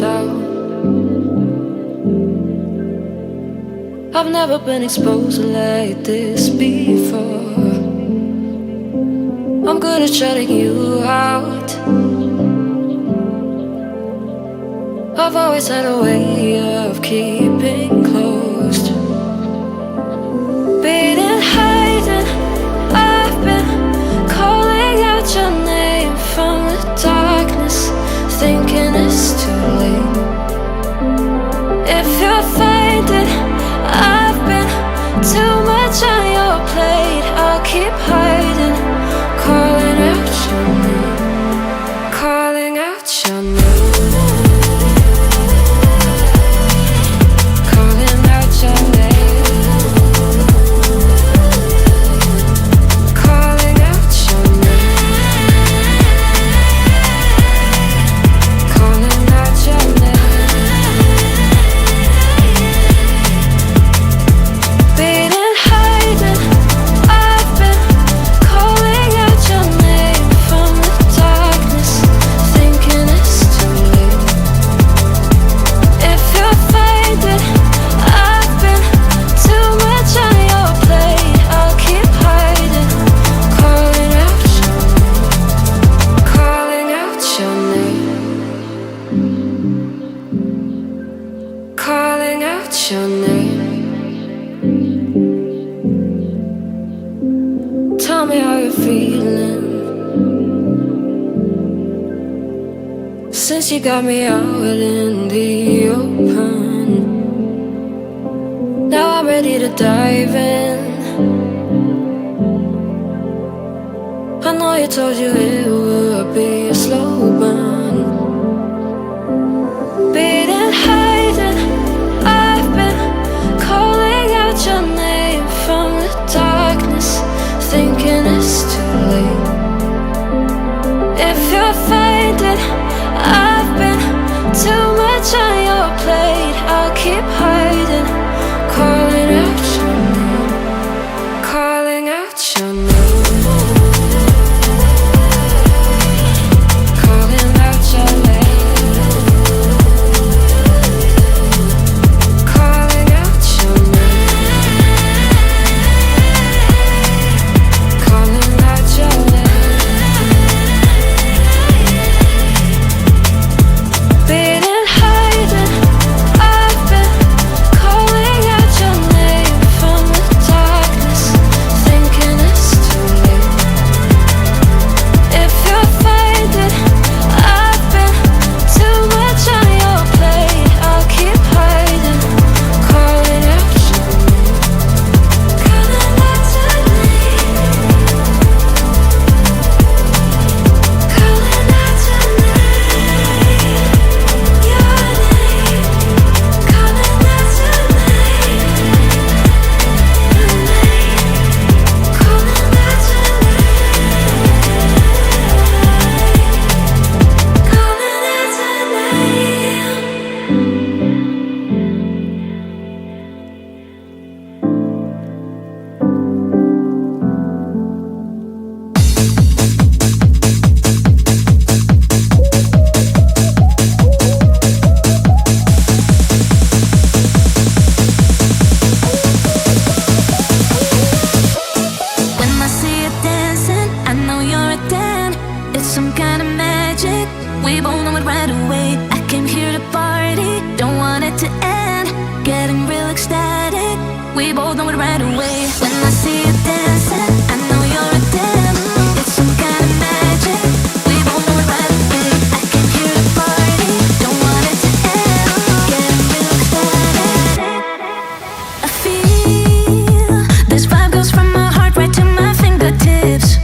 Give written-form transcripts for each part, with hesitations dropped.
out. I've never been exposed like this before. I'm good at shutting you out. I've always had a way of keeping closed. Beating, hiding, I've been calling out your name from the darkness, thinking it's too late. If you'll find it, I've been too much on your plate. I'll keep hiding, calling out your name, calling out your name. You got me out in the open. Now I'm ready to dive in. I know you told you it would be a slow burn. Beating, hiding, I've been calling out your name from the darkness, thinking it's too late. If you'll find it, I've been too much on your plate. I'll keep hiding, calling out your name, calling out your name. Calling out your name, calling out your name, calling out your name. This vibe goes from my heart right to my fingertips.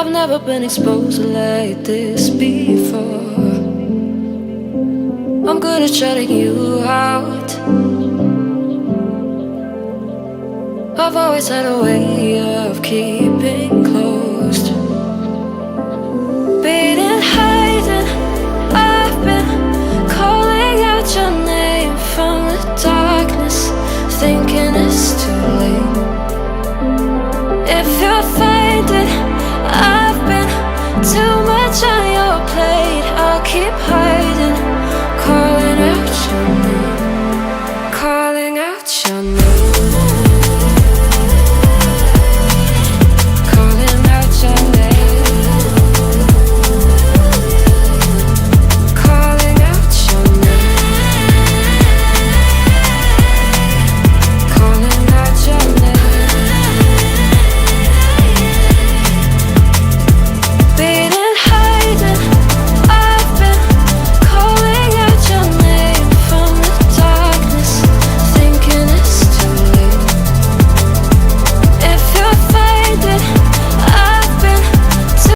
I've never been exposed like this before. I'm good at shutting you out. I've always had a way of keeping closed. Beating, hiding, I've been calling out your name from the darkness, thinking it's too late.